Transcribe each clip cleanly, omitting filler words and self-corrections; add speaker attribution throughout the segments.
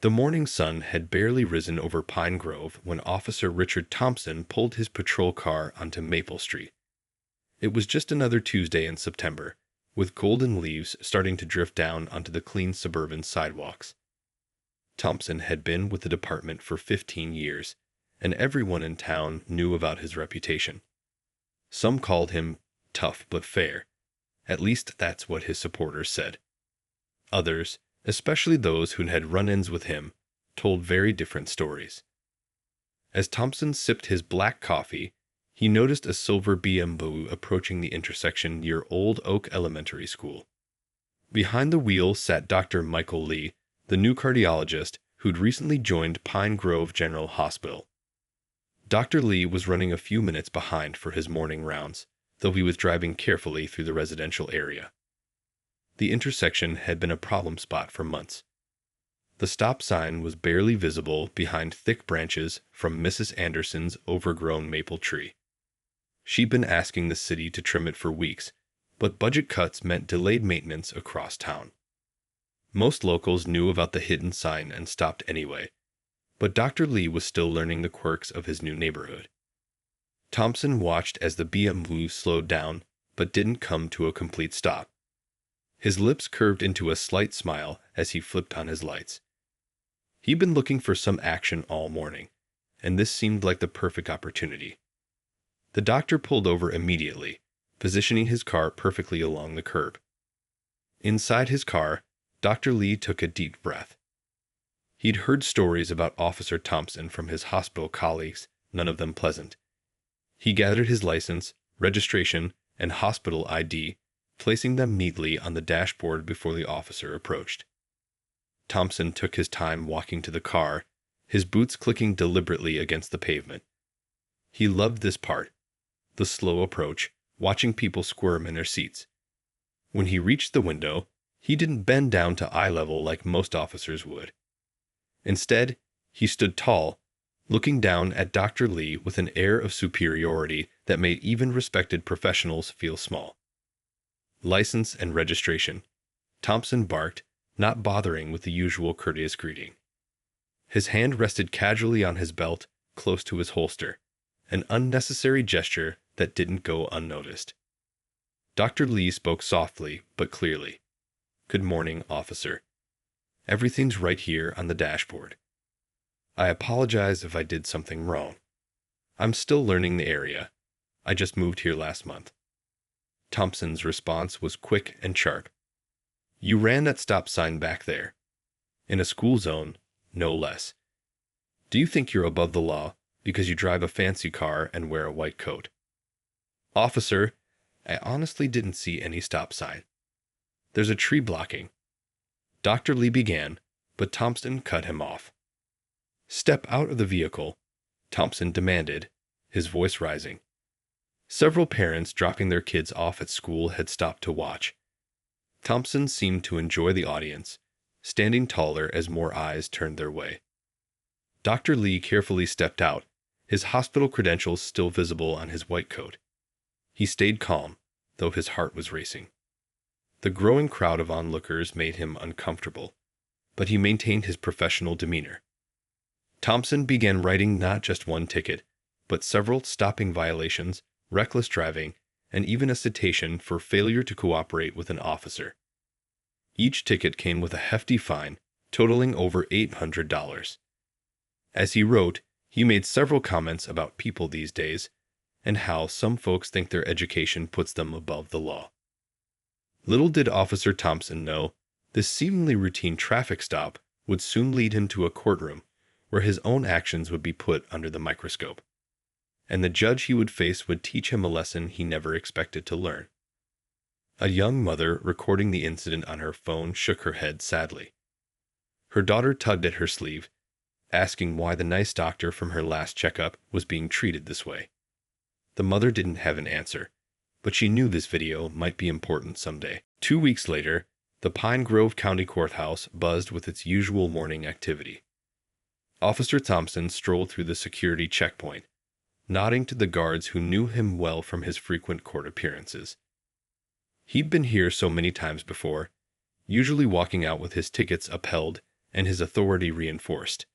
Speaker 1: The morning sun had barely risen over Pine Grove when Officer Richard Thompson pulled his patrol car onto Maple Street. It was just another Tuesday in September, with golden leaves starting to drift down onto the clean suburban sidewalks. Thompson had been with the department for 15 years, and everyone in town knew about his reputation. Some called him tough but fair. At least that's what his supporters said. Others, especially those who had run-ins with him, told very different stories. As Thompson sipped his black coffee, he noticed a silver BMW approaching the intersection near Old Oak Elementary School. Behind the wheel sat Dr. Michael Lee, the new cardiologist who'd recently joined Pine Grove General Hospital. Dr. Lee was running a few minutes behind for his morning rounds, though he was driving carefully through the residential area. The intersection had been a problem spot for months. The stop sign was barely visible behind thick branches from Mrs. Anderson's overgrown maple tree. She'd been asking the city to trim it for weeks, but budget cuts meant delayed maintenance across town. Most locals knew about the hidden sign and stopped anyway, but Dr. Lee was still learning the quirks of his new neighborhood. Thompson watched as the BMW slowed down, but didn't come to a complete stop. His lips curved into a slight smile as he flipped on his lights. He'd been looking for some action all morning, and this seemed like the perfect opportunity. The doctor pulled over immediately, positioning his car perfectly along the curb. Inside his car, Dr. Lee took a deep breath. He'd heard stories about Officer Thompson from his hospital colleagues, none of them pleasant. He gathered his license, registration, and hospital ID, placing them neatly on the dashboard before the officer approached. Thompson took his time walking to the car, his boots clicking deliberately against the pavement. He loved this part, the slow approach, watching people squirm in their seats. When he reached the window, he didn't bend down to eye level like most officers would. Instead, he stood tall, looking down at Dr. Lee with an air of superiority that made even respected professionals feel small. License and registration, Thompson barked, not bothering with the usual courteous greeting. His hand rested casually on his belt, close to his holster, an unnecessary gesture that didn't go unnoticed. Dr. Lee spoke softly but clearly. "Good morning, officer. Everything's right here on the dashboard. I apologize if I did something wrong. I'm still learning the area. I just moved here last month." Thompson's response was quick and sharp. "You ran that stop sign back there. In a school zone, no less. Do you think you're above the law because you drive a fancy car and wear a white coat?" "Officer, I honestly didn't see any stop sign. There's a tree blocking." Dr. Lee began, but Thompson cut him off. "Step out of the vehicle," Thompson demanded, his voice rising. Several parents dropping their kids off at school had stopped to watch. Thompson seemed to enjoy the audience, standing taller as more eyes turned their way. Dr. Lee carefully stepped out, his hospital credentials still visible on his white coat. He stayed calm, though his heart was racing. The growing crowd of onlookers made him uncomfortable, but he maintained his professional demeanor. Thompson began writing not just one ticket, but several stopping violations, reckless driving, and even a citation for failure to cooperate with an officer. Each ticket came with a hefty fine, totaling over $800. As he wrote, he made several comments about people these days, and how some folks think their education puts them above the law. Little did Officer Thompson know, this seemingly routine traffic stop would soon lead him to a courtroom where his own actions would be put under the microscope, and the judge he would face would teach him a lesson he never expected to learn. A young mother recording the incident on her phone shook her head sadly. Her daughter tugged at her sleeve, asking why the nice doctor from her last checkup was being treated this way. The mother didn't have an answer, but she knew this video might be important someday. 2 weeks later, the Pine Grove County Courthouse buzzed with its usual morning activity. Officer Thompson strolled through the security checkpoint, nodding to the guards who knew him well from his frequent court appearances. He'd been here so many times before, usually walking out with his tickets upheld and his authority reinforced.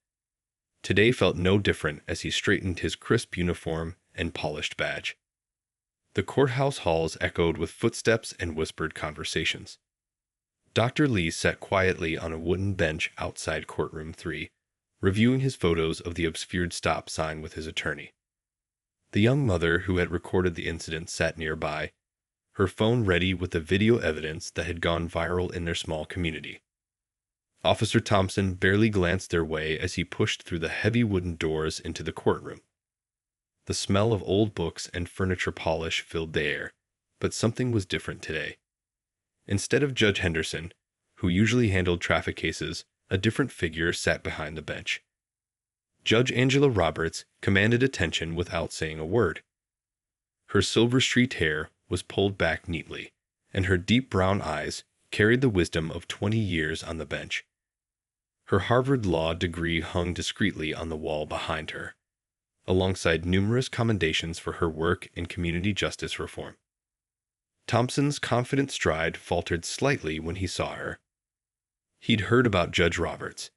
Speaker 1: Today felt no different as he straightened his crisp uniform and polished badge. The courthouse halls echoed with footsteps and whispered conversations. Dr. Lee sat quietly on a wooden bench outside Courtroom 3, reviewing his photos of the obscured stop sign with his attorney. The young mother who had recorded the incident sat nearby, her phone ready with the video evidence that had gone viral in their small community. Officer Thompson barely glanced their way as he pushed through the heavy wooden doors into the courtroom. The smell of old books and furniture polish filled the air, but something was different today. Instead of Judge Henderson, who usually handled traffic cases, a different figure sat behind the bench. Judge Angela Roberts commanded attention without saying a word. Her silver-streaked hair was pulled back neatly, and her deep brown eyes carried the wisdom of 20 years on the bench. Her Harvard Law degree hung discreetly on the wall behind her, alongside numerous commendations for her work in community justice reform. Thompson's confident stride faltered slightly when he saw her. He'd heard about Judge Roberts.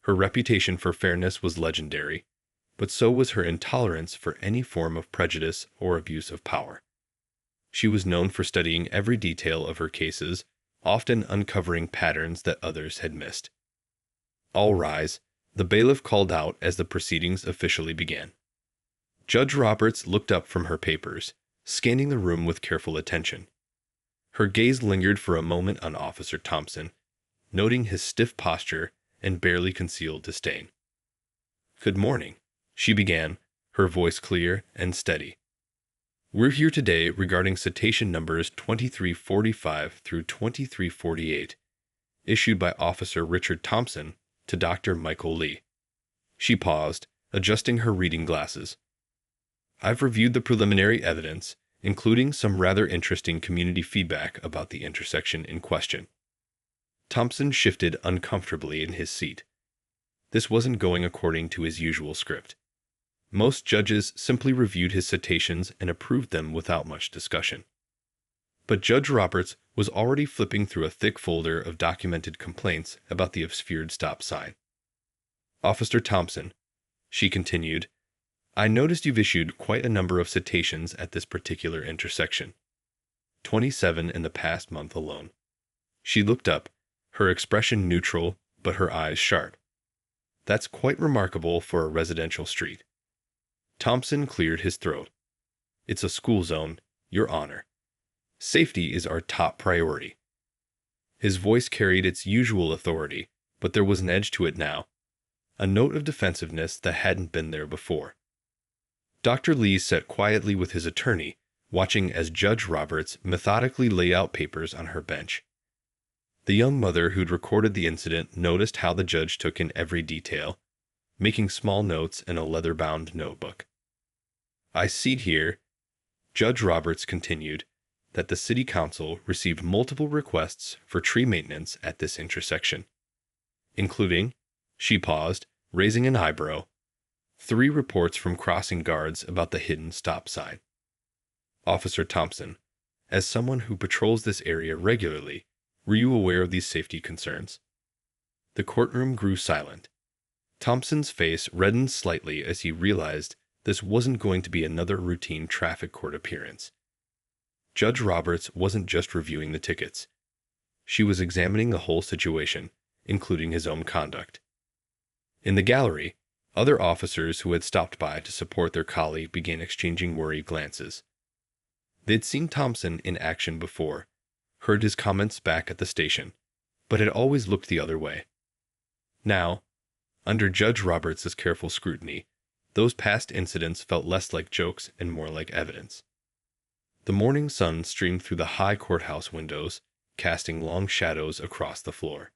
Speaker 1: Her reputation for fairness was legendary, but so was her intolerance for any form of prejudice or abuse of power. She was known for studying every detail of her cases, often uncovering patterns that others had missed. "All rise," the bailiff called out as the proceedings officially began. Judge Roberts looked up from her papers, scanning the room with careful attention. Her gaze lingered for a moment on Officer Thompson, noting his stiff posture and barely concealed disdain. "Good morning," she began, her voice clear and steady. "We're here today regarding citation numbers 2345 through 2348, issued by Officer Richard Thompson to Dr. Michael Lee." She paused, adjusting her reading glasses. "I've reviewed the preliminary evidence, including some rather interesting community feedback about the intersection in question." Thompson shifted uncomfortably in his seat. This wasn't going according to his usual script. Most judges simply reviewed his citations and approved them without much discussion. But Judge Roberts was already flipping through a thick folder of documented complaints about the obscured stop sign. "Officer Thompson," she continued, "I noticed you've issued quite a number of citations at this particular intersection. 27 in the past month alone." She looked up, her expression neutral, but her eyes sharp. "That's quite remarkable for a residential street." Thompson cleared his throat. "It's a school zone, Your Honor. Safety is our top priority." His voice carried its usual authority, but there was an edge to it now, a note of defensiveness that hadn't been there before. Dr. Lee sat quietly with his attorney, watching as Judge Roberts methodically lay out papers on her bench. The young mother who'd recorded the incident noticed how the judge took in every detail, making small notes in a leather-bound notebook. "I see here," Judge Roberts continued, "that the City Council received multiple requests for tree maintenance at this intersection, including," she paused, raising an eyebrow, "3 reports from crossing guards about the hidden stop sign." "Officer Thompson, as someone who patrols this area regularly, were you aware of these safety concerns?" The courtroom grew silent. Thompson's face reddened slightly as he realized this wasn't going to be another routine traffic court appearance. Judge Roberts wasn't just reviewing the tickets. She was examining the whole situation, including his own conduct. In the gallery, other officers who had stopped by to support their colleague began exchanging worried glances. They'd seen Thompson in action before, heard his comments back at the station, but had always looked the other way. Now, under Judge Roberts' careful scrutiny, those past incidents felt less like jokes and more like evidence. The morning sun streamed through the high courthouse windows, casting long shadows across the floor.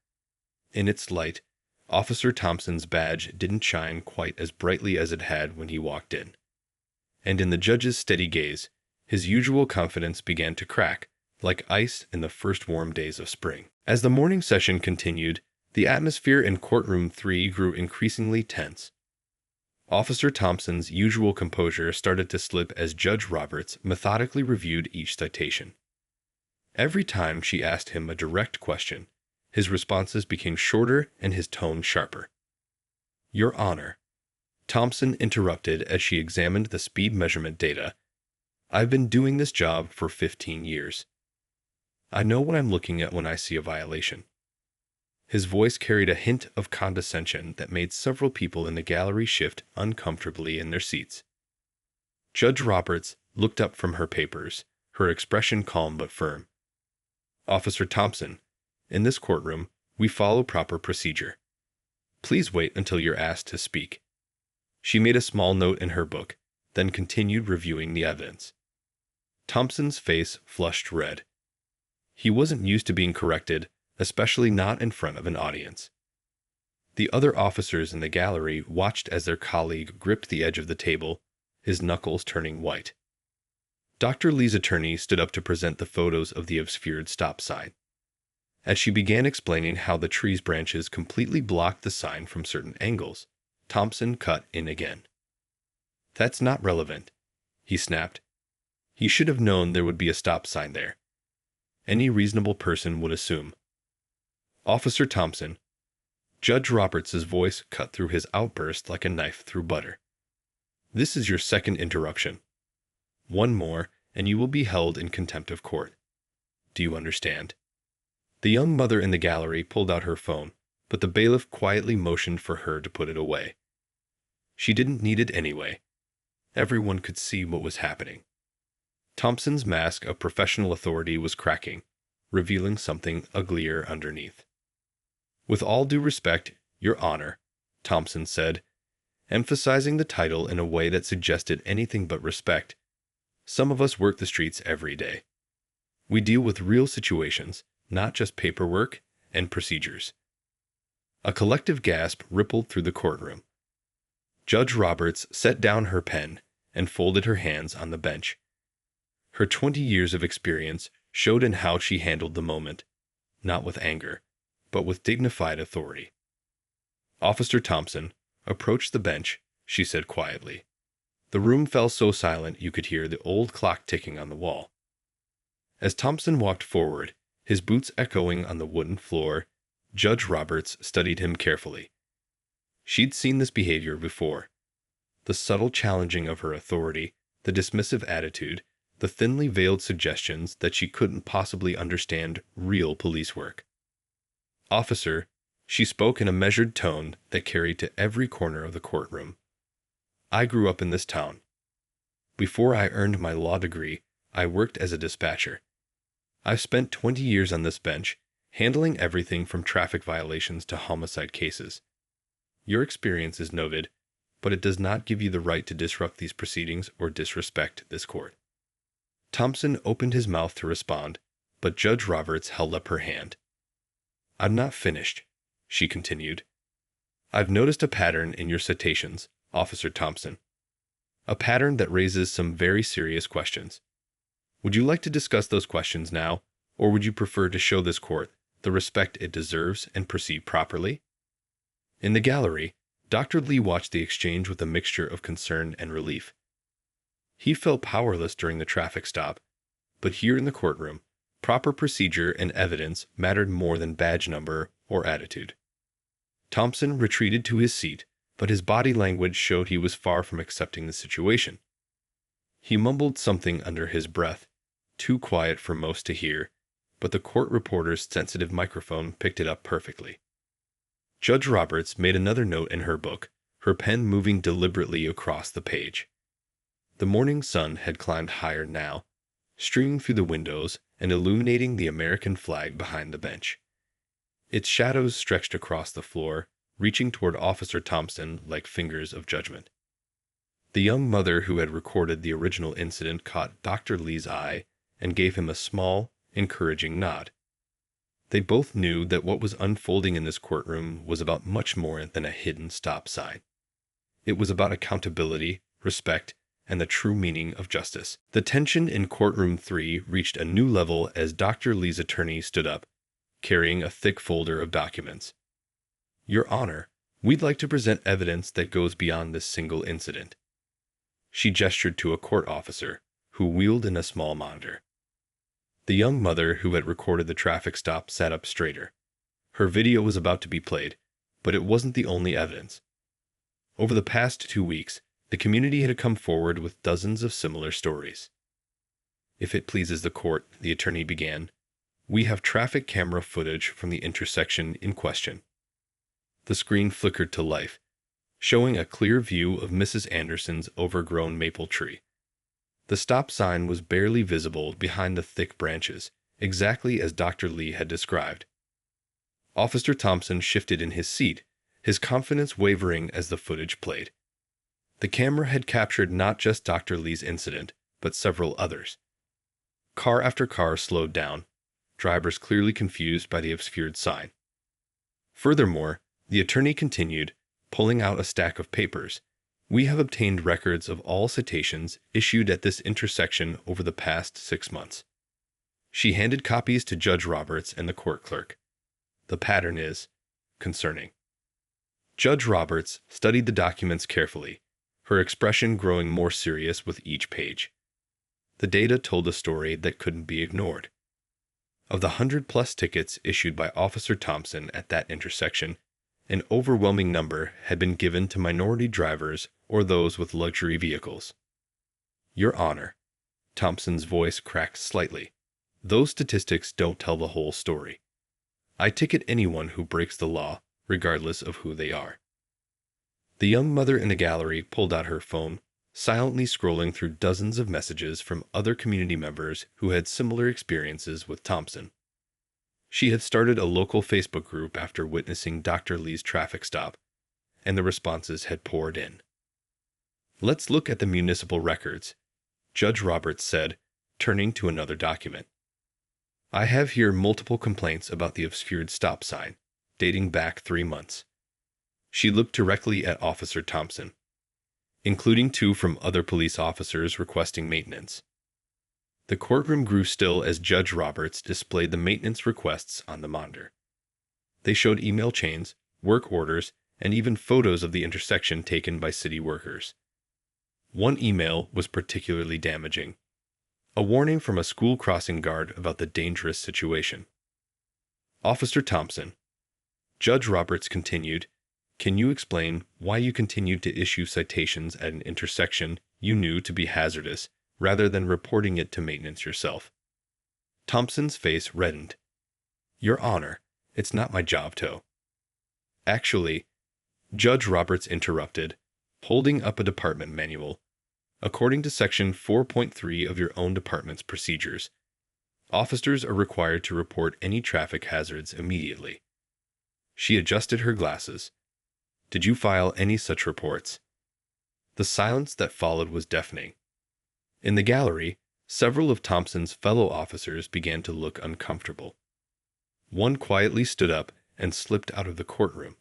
Speaker 1: In its light, Officer Thompson's badge didn't shine quite as brightly as it had when he walked in. And in the judge's steady gaze, his usual confidence began to crack, like ice in the first warm days of spring. As the morning session continued, the atmosphere in Courtroom 3 grew increasingly tense. Officer Thompson's usual composure started to slip as Judge Roberts methodically reviewed each citation. Every time she asked him a direct question, His responses became shorter and his tone sharper. "Your Honor," Thompson interrupted as she examined the speed measurement data. "I've been doing this job for 15 years. I know what I'm looking at when I see a violation." His voice carried a hint of condescension that made several people in the gallery shift uncomfortably in their seats. Judge Roberts looked up from her papers, her expression calm but firm. "Officer Thompson, in this courtroom, we follow proper procedure. Please wait until you're asked to speak." She made a small note in her book, then continued reviewing the evidence. Thompson's face flushed red. He wasn't used to being corrected, especially not in front of an audience. The other officers in the gallery watched as their colleague gripped the edge of the table, his knuckles turning white. Dr. Lee's attorney stood up to present the photos of the obscured stop sign. As she began explaining how the tree's branches completely blocked the sign from certain angles, Thompson cut in again. "That's not relevant," he snapped. "He should have known there would be a stop sign there. Any reasonable person would assume." "Officer Thompson," Judge Roberts' voice cut through his outburst like a knife through butter. "This is your second interruption. One more, and you will be held in contempt of court. Do you understand?" The young mother in the gallery pulled out her phone, but the bailiff quietly motioned for her to put it away. She didn't need it anyway. Everyone could see what was happening. Thompson's mask of professional authority was cracking, revealing something uglier underneath. "With all due respect, Your Honor," Thompson said, emphasizing the title in a way that suggested anything but respect, "some of us work the streets every day. We deal with real situations, not just paperwork and procedures." A collective gasp rippled through the courtroom. Judge Roberts set down her pen and folded her hands on the bench. Her 20 years of experience showed in how she handled the moment, not with anger, but with dignified authority. "Officer Thompson, approach the bench," she said quietly. The room fell so silent you could hear the old clock ticking on the wall. As Thompson walked forward, his boots echoing on the wooden floor, Judge Roberts studied him carefully. She'd seen this behavior before. The subtle challenging of her authority, the dismissive attitude, the thinly veiled suggestions that she couldn't possibly understand real police work. "Officer," she spoke in a measured tone that carried to every corner of the courtroom. "I grew up in this town. Before I earned my law degree, I worked as a dispatcher. I've spent 20 years on this bench, handling everything from traffic violations to homicide cases. Your experience is noted, but it does not give you the right to disrupt these proceedings or disrespect this court." Thompson opened his mouth to respond, but Judge Roberts held up her hand. "I'm not finished," she continued. "I've noticed a pattern in your citations, Officer Thompson. A pattern that raises some very serious questions. Would you like to discuss those questions now, or would you prefer to show this court the respect it deserves and proceed properly?" In the gallery, Dr. Lee watched the exchange with a mixture of concern and relief. He felt powerless during the traffic stop, but here in the courtroom, proper procedure and evidence mattered more than badge number or attitude. Thompson retreated to his seat, but his body language showed he was far from accepting the situation. He mumbled something under his breath, too quiet for most to hear, but the court reporter's sensitive microphone picked it up perfectly. Judge Roberts made another note in her book, her pen moving deliberately across the page. The morning sun had climbed higher now, streaming through the windows and illuminating the American flag behind the bench. Its shadows stretched across the floor, reaching toward Officer Thompson like fingers of judgment. The young mother who had recorded the original incident caught Dr. Lee's eye and gave him a small, encouraging nod. They both knew that what was unfolding in this courtroom was about much more than a hidden stop sign. It was about accountability, respect, and the true meaning of justice. The tension in Courtroom 3 reached a new level as Dr. Lee's attorney stood up, carrying a thick folder of documents. "Your Honor, we'd like to present evidence that goes beyond this single incident." She gestured to a court officer, who wheeled in a small monitor. The young mother who had recorded the traffic stop sat up straighter. Her video was about to be played, but it wasn't the only evidence. Over the past 2 weeks, the community had come forward with dozens of similar stories. If it pleases the court, the attorney began, we have traffic camera footage from the intersection in question. The screen flickered to life, showing a clear view of Mrs. Anderson's overgrown maple tree. The stop sign was barely visible behind the thick branches, exactly as Dr. Lee had described. Officer Thompson shifted in his seat, his confidence wavering as the footage played. The camera had captured not just Dr. Lee's incident, but several others. Car after car slowed down, drivers clearly confused by the obscured sign. Furthermore, the attorney continued, pulling out a stack of papers. We have obtained records of all citations issued at this intersection over the past 6 months. She handed copies to Judge Roberts and the court clerk. The pattern is concerning. Judge Roberts studied the documents carefully, her expression growing more serious with each page. The data told a story that couldn't be ignored. Of the 100-plus tickets issued by Officer Thompson at that intersection, an overwhelming number had been given to minority drivers or those with luxury vehicles. Your Honor, Thompson's voice cracked slightly. Those statistics don't tell the whole story. I ticket anyone who breaks the law, regardless of who they are. The young mother in the gallery pulled out her phone, silently scrolling through dozens of messages from other community members who had similar experiences with Thompson. She had started a local Facebook group after witnessing Dr. Lee's traffic stop, and the responses had poured in. Let's look at the municipal records, Judge Roberts said, turning to another document. I have here multiple complaints about the obscured stop sign, dating back 3 months. She looked directly at Officer Thompson, including 2 from other police officers requesting maintenance. The courtroom grew still as Judge Roberts displayed the maintenance requests on the monitor. They showed email chains, work orders, and even photos of the intersection taken by city workers. One email was particularly damaging. A warning from a school crossing guard about the dangerous situation. Officer Thompson, Judge Roberts continued, can you explain why you continued to issue citations at an intersection you knew to be hazardous rather than reporting it to maintenance yourself? Thompson's face reddened. Your Honor, it's not my job to. Actually, Judge Roberts interrupted, holding up a department manual. According to Section 4.3 of your own department's procedures, officers are required to report any traffic hazards immediately. She adjusted her glasses. Did you file any such reports? The silence that followed was deafening. In the gallery, several of Thompson's fellow officers began to look uncomfortable. One quietly stood up and slipped out of the courtroom,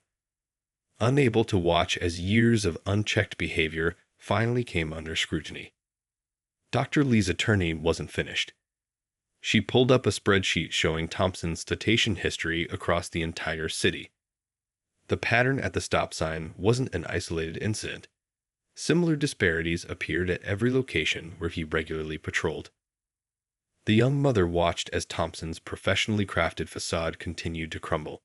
Speaker 1: unable to watch as years of unchecked behavior finally came under scrutiny. Dr. Lee's attorney wasn't finished. She pulled up a spreadsheet showing Thompson's citation history across the entire city. The pattern at the stop sign wasn't an isolated incident. Similar disparities appeared at every location where he regularly patrolled. The young mother watched as Thompson's professionally crafted facade continued to crumble.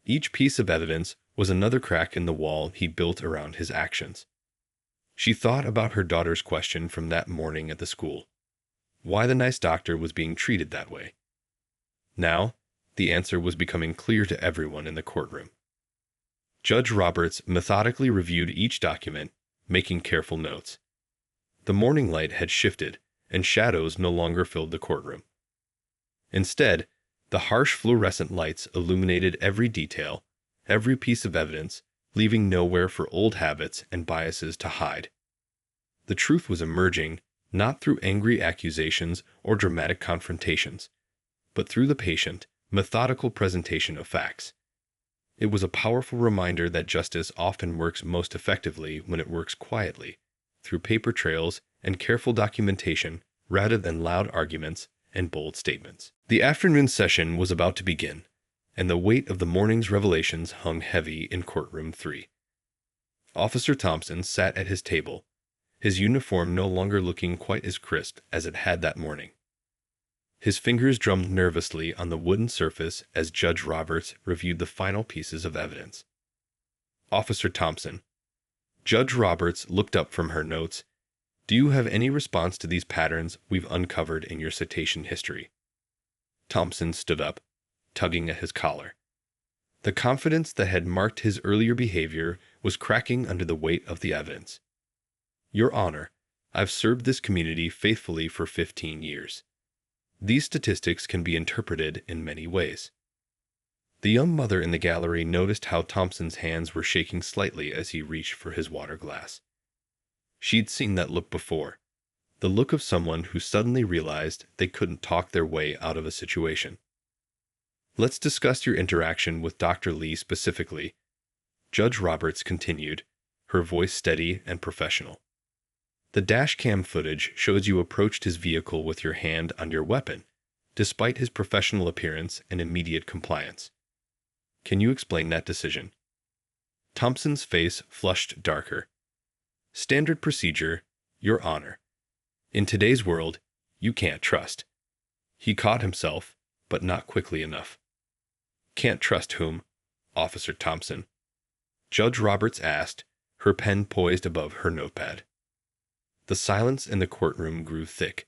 Speaker 1: Each piece of evidence was another crack in the wall he built around his actions. She thought about her daughter's question from that morning at the school. Why the nice doctor was being treated that way. Now, the answer was becoming clear to everyone in the courtroom. Judge Roberts methodically reviewed each document, making careful notes. The morning light had shifted, and shadows no longer filled the courtroom. Instead, the harsh fluorescent lights illuminated every detail, every piece of evidence, leaving nowhere for old habits and biases to hide. The truth was emerging, not through angry accusations or dramatic confrontations, but through the patient, methodical presentation of facts. It was a powerful reminder that justice often works most effectively when it works quietly, through paper trails and careful documentation rather than loud arguments and bold statements. The afternoon session was about to begin, and the weight of the morning's revelations hung heavy in Courtroom 3. Officer Thompson sat at his table, his uniform no longer looking quite as crisp as it had that morning. His fingers drummed nervously on the wooden surface as Judge Roberts reviewed the final pieces of evidence. Officer Thompson. Judge Roberts looked up from her notes. Do you have any response to these patterns we've uncovered in your citation history? Thompson stood up, tugging at his collar. The confidence that had marked his earlier behavior was cracking under the weight of the evidence. Your Honor, I've served this community faithfully for 15 years. These statistics can be interpreted in many ways. The young mother in the gallery noticed how Thompson's hands were shaking slightly as he reached for his water glass. She'd seen that look before, the look of someone who suddenly realized they couldn't talk their way out of a situation. Let's discuss your interaction with Dr. Lee specifically, Judge Roberts continued, her voice steady and professional. The dash cam footage shows you approached his vehicle with your hand on your weapon, despite his professional appearance and immediate compliance. Can you explain that decision? Thompson's face flushed darker. Standard procedure, Your Honor. In today's world, you can't trust. He caught himself, but not quickly enough. Can't trust whom? Officer Thompson. Judge Roberts asked, her pen poised above her notepad. The silence in the courtroom grew thick.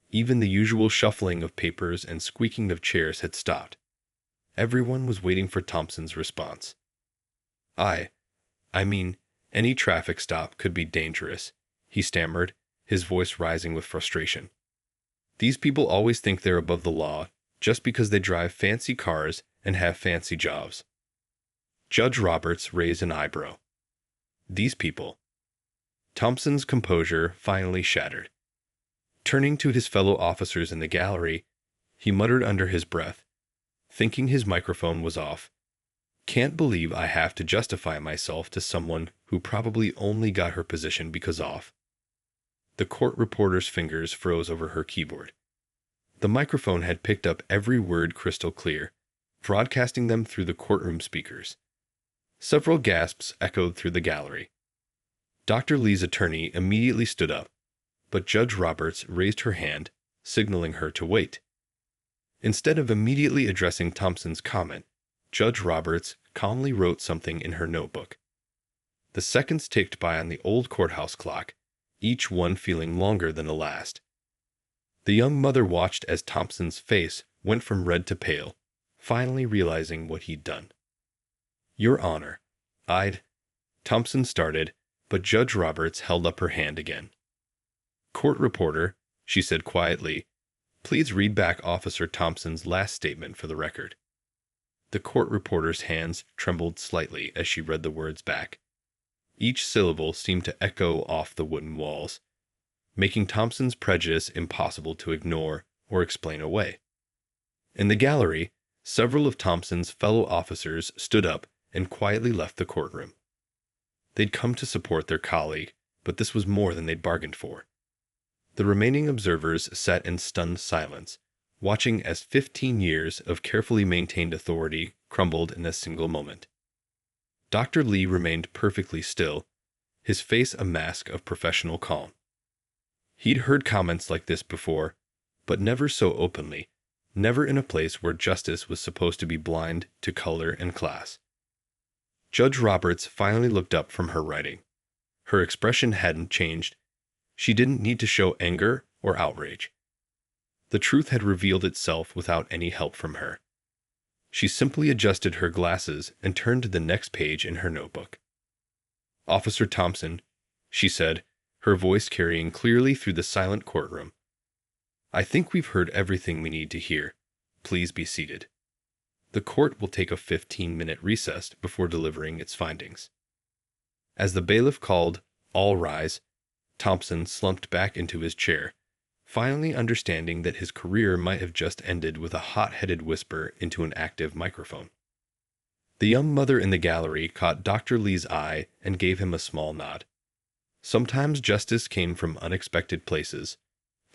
Speaker 1: Even the usual shuffling of papers and squeaking of chairs had stopped. Everyone was waiting for Thompson's response. I mean, any traffic stop could be dangerous, he stammered, his voice rising with frustration. These people always think they're above the law just because they drive fancy cars and have fancy jobs. Judge Roberts raised an eyebrow. These people. Thompson's composure finally shattered. Turning to his fellow officers in the gallery, he muttered under his breath, thinking his microphone was off. Can't believe I have to justify myself to someone who probably only got her position because off. The court reporter's fingers froze over her keyboard. The microphone had picked up every word crystal clear, broadcasting them through the courtroom speakers. Several gasps echoed through the gallery. Dr. Lee's attorney immediately stood up, but Judge Roberts raised her hand, signaling her to wait. Instead of immediately addressing Thompson's comment, Judge Roberts calmly wrote something in her notebook. The seconds ticked by on the old courthouse clock, each one feeling longer than the last. The young mother watched as Thompson's face went from red to pale, finally realizing what he'd done. Your Honor, Thompson started, but Judge Roberts held up her hand again. Court reporter, she said quietly, please read back Officer Thompson's last statement for the record. The court reporter's hands trembled slightly as she read the words back. Each syllable seemed to echo off the wooden walls, making Thompson's prejudice impossible to ignore or explain away. In the gallery, several of Thompson's fellow officers stood up and quietly left the courtroom. They'd come to support their colleague, but this was more than they'd bargained for. The remaining observers sat in stunned silence, watching as 15 years of carefully maintained authority crumbled in a single moment. Dr. Lee remained perfectly still, his face a mask of professional calm. He'd heard comments like this before, but never so openly, never in a place where justice was supposed to be blind to color and class. Judge Roberts finally looked up from her writing. Her expression hadn't changed. She didn't need to show anger or outrage. The truth had revealed itself without any help from her. She simply adjusted her glasses and turned to the next page in her notebook. Officer Thompson, she said, her voice carrying clearly through the silent courtroom. I think we've heard everything we need to hear. Please be seated. The court will take a 15-minute recess before delivering its findings. As the bailiff called, "All rise," Thompson slumped back into his chair, finally understanding that his career might have just ended with a hot-headed whisper into an active microphone. The young mother in the gallery caught Dr. Lee's eye and gave him a small nod. Sometimes justice came from unexpected places,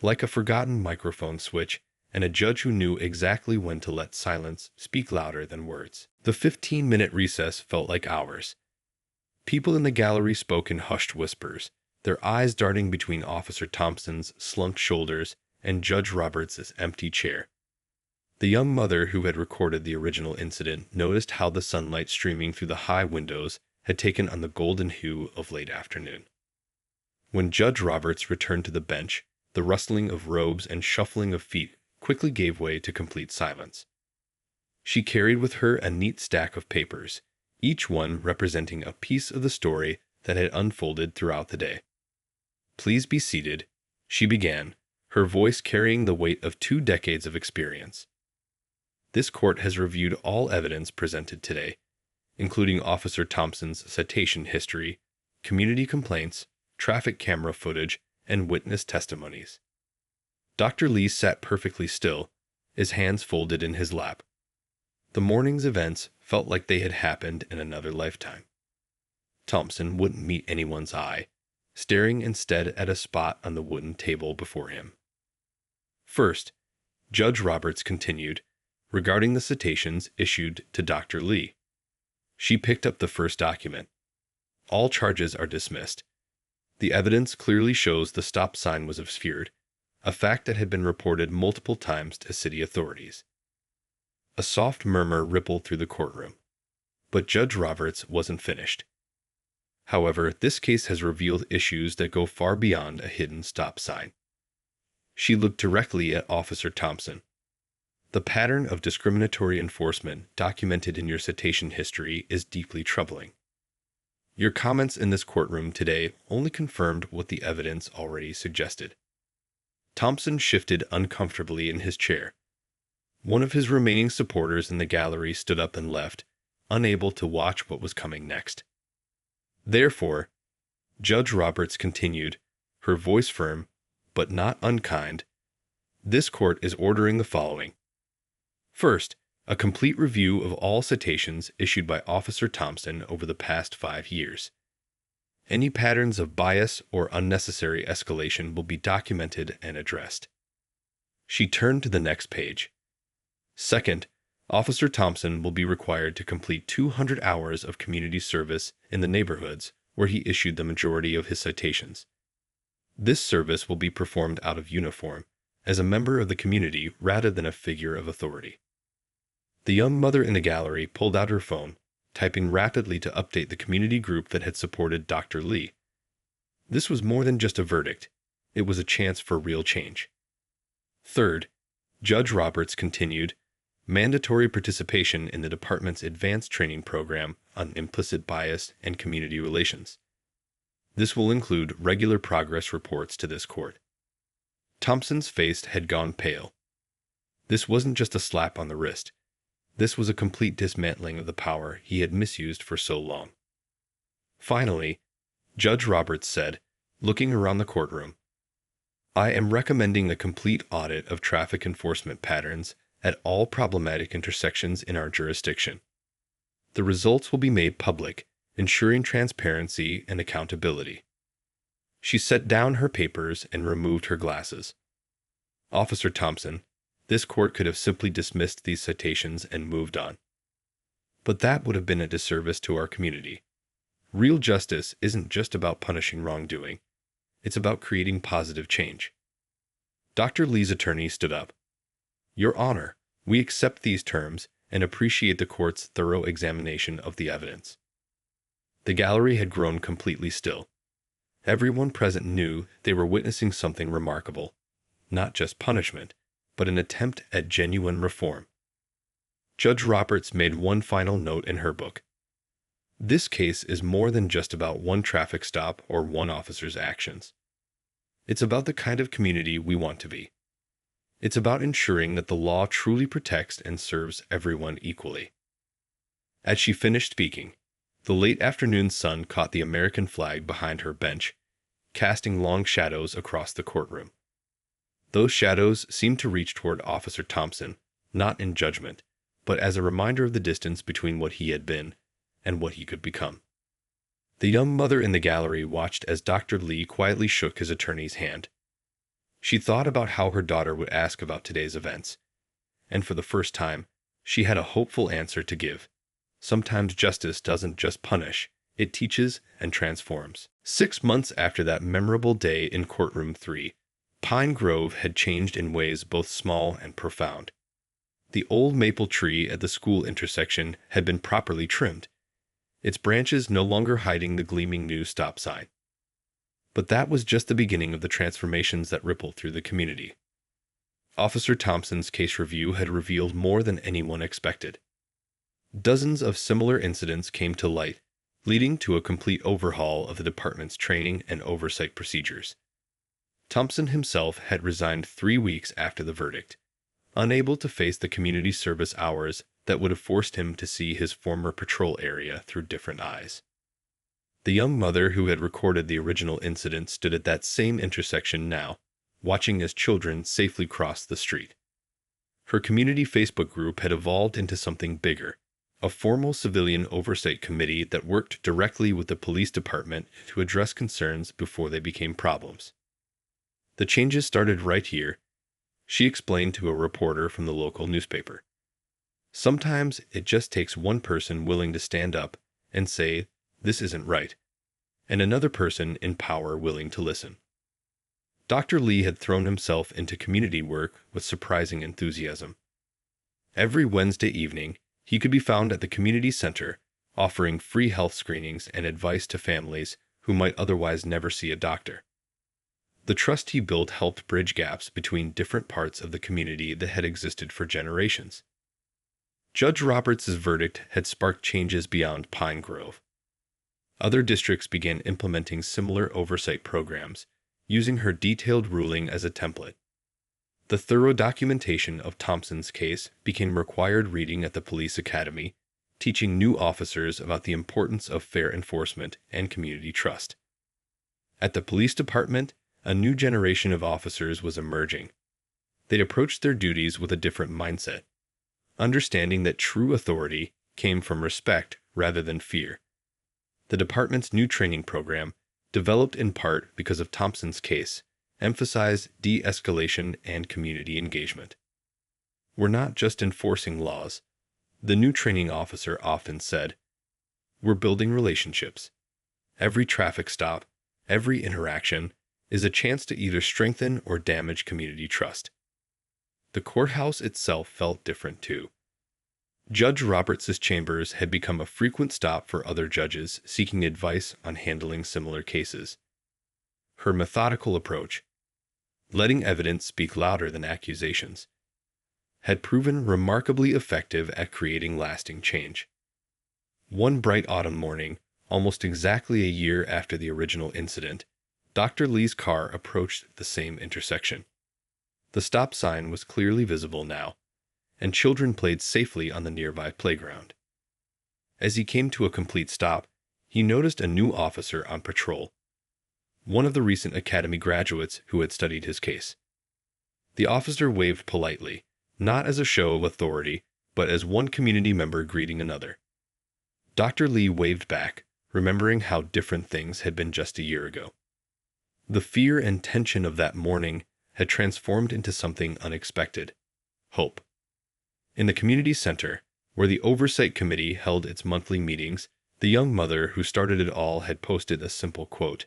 Speaker 1: like a forgotten microphone switch and a judge who knew exactly when to let silence speak louder than words. The 15-minute recess felt like hours. People in the gallery spoke in hushed whispers, their eyes darting between Officer Thompson's slumped shoulders and Judge Roberts' empty chair. The young mother who had recorded the original incident noticed how the sunlight streaming through the high windows had taken on the golden hue of late afternoon. When Judge Roberts returned to the bench, the rustling of robes and shuffling of feet quickly gave way to complete silence. She carried with her a neat stack of papers, each one representing a piece of the story that had unfolded throughout the day. "Please be seated," she began, her voice carrying the weight of 2 decades of experience. "This court has reviewed all evidence presented today, including Officer Thompson's citation history, community complaints, traffic camera footage, and witness testimonies." Dr. Lee sat perfectly still, his hands folded in his lap. The morning's events felt like they had happened in another lifetime. Thompson wouldn't meet anyone's eye, staring instead at a spot on the wooden table before him. First, Judge Roberts continued, regarding the citations issued to Dr. Lee. She picked up the first document. "All charges are dismissed. The evidence clearly shows the stop sign was obscured, a fact that had been reported multiple times to city authorities." A soft murmur rippled through the courtroom. But Judge Roberts wasn't finished. "However, this case has revealed issues that go far beyond a hidden stop sign." She looked directly at Officer Thompson. "The pattern of discriminatory enforcement documented in your citation history is deeply troubling. Your comments in this courtroom today only confirmed what the evidence already suggested." Thompson shifted uncomfortably in his chair. One of his remaining supporters in the gallery stood up and left, unable to watch what was coming next. "Therefore," Judge Roberts continued, her voice firm, but not unkind, "this court is ordering the following. First, a complete review of all citations issued by Officer Thompson over the past 5 years. Any patterns of bias or unnecessary escalation will be documented and addressed." She turned to the next page. "Second, Officer Thompson will be required to complete 200 hours of community service in the neighborhoods where he issued the majority of his citations. This service will be performed out of uniform, as a member of the community rather than a figure of authority." The young mother in the gallery pulled out her phone, typing rapidly to update the community group that had supported Dr. Lee. This was more than just a verdict. It was a chance for real change. Third, Judge Roberts continued, "Mandatory participation in the department's advanced training program on implicit bias and community relations. This will include regular progress reports to this court." Thompson's face had gone pale. This wasn't just a slap on the wrist. This was a complete dismantling of the power he had misused for so long. Finally, Judge Roberts said, looking around the courtroom, "I am recommending the complete audit of traffic enforcement patterns at all problematic intersections in our jurisdiction. The results will be made public, ensuring transparency and accountability." She set down her papers and removed her glasses. "Officer Thompson, this court could have simply dismissed these citations and moved on. But that would have been a disservice to our community. Real justice isn't just about punishing wrongdoing. It's about creating positive change." Dr. Lee's attorney stood up. "Your Honor, we accept these terms and appreciate the court's thorough examination of the evidence." The gallery had grown completely still. Everyone present knew they were witnessing something remarkable. Not just punishment, but an attempt at genuine reform. Judge Roberts made one final note in her book. "This case is more than just about one traffic stop or one officer's actions. It's about the kind of community we want to be. It's about ensuring that the law truly protects and serves everyone equally." As she finished speaking, the late afternoon sun caught the American flag behind her bench, casting long shadows across the courtroom. Those shadows seemed to reach toward Officer Thompson, not in judgment, but as a reminder of the distance between what he had been and what he could become. The young mother in the gallery watched as Dr. Lee quietly shook his attorney's hand. She thought about how her daughter would ask about today's events, and for the first time, she had a hopeful answer to give. Sometimes justice doesn't just punish, it teaches and transforms. 6 months after that memorable day in Courtroom 3, Pine Grove had changed in ways both small and profound. The old maple tree at the school intersection had been properly trimmed, its branches no longer hiding the gleaming new stop sign. But that was just the beginning of the transformations that rippled through the community. Officer Thompson's case review had revealed more than anyone expected. Dozens of similar incidents came to light, leading to a complete overhaul of the department's training and oversight procedures. Thompson himself had resigned 3 weeks after the verdict, unable to face the community service hours that would have forced him to see his former patrol area through different eyes. The young mother who had recorded the original incident stood at that same intersection now, watching as children safely crossed the street. Her community Facebook group had evolved into something bigger, a formal civilian oversight committee that worked directly with the police department to address concerns before they became problems. The changes started right here, she explained to a reporter from the local newspaper. Sometimes it just takes one person willing to stand up and say, "This isn't right," and another person in power willing to listen. Dr. Lee had thrown himself into community work with surprising enthusiasm. Every Wednesday evening, he could be found at the community center, offering free health screenings and advice to families who might otherwise never see a doctor. The trust he built helped bridge gaps between different parts of the community that had existed for generations. Judge Roberts' verdict had sparked changes beyond Pine Grove. Other districts began implementing similar oversight programs, using her detailed ruling as a template. The thorough documentation of Thompson's case became required reading at the police academy, teaching new officers about the importance of fair enforcement and community trust. At the police department, a new generation of officers was emerging. They'd approached their duties with a different mindset, understanding that true authority came from respect rather than fear. The department's new training program, developed in part because of Thompson's case, emphasized de-escalation and community engagement. "We're not just enforcing laws," the new training officer often said. "We're building relationships. Every traffic stop, every interaction, is a chance to either strengthen or damage community trust." The courthouse itself felt different too. Judge Roberts' chambers had become a frequent stop for other judges seeking advice on handling similar cases. Her methodical approach, letting evidence speak louder than accusations, had proven remarkably effective at creating lasting change. One bright autumn morning, almost exactly a year after the original incident, Dr. Lee's car approached the same intersection. The stop sign was clearly visible now, and children played safely on the nearby playground. As he came to a complete stop, he noticed a new officer on patrol, one of the recent academy graduates who had studied his case. The officer waved politely, not as a show of authority, but as one community member greeting another. Dr. Lee waved back, remembering how different things had been just a year ago. The fear and tension of that morning had transformed into something unexpected: hope. In the community center, where the oversight committee held its monthly meetings, the young mother who started it all had posted a simple quote: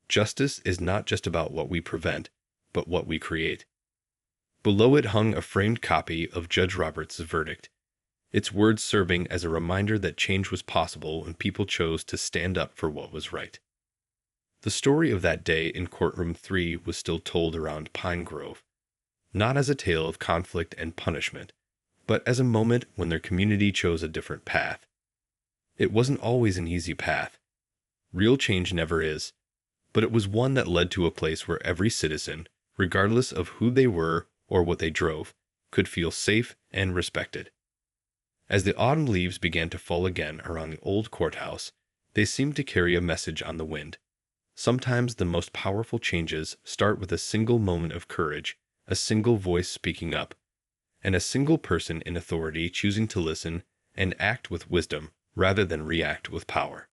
Speaker 1: "Justice is not just about what we prevent, but what we create." Below it hung a framed copy of Judge Roberts' verdict, its words serving as a reminder that change was possible when people chose to stand up for what was right. The story of that day in Courtroom 3 was still told around Pine Grove, not as a tale of conflict and punishment, but as a moment when their community chose a different path. It wasn't always an easy path. Real change never is, but it was one that led to a place where every citizen, regardless of who they were or what they drove, could feel safe and respected. As the autumn leaves began to fall again around the old courthouse, they seemed to carry a message on the wind. Sometimes the most powerful changes start with a single moment of courage, a single voice speaking up, and a single person in authority choosing to listen and act with wisdom rather than react with power.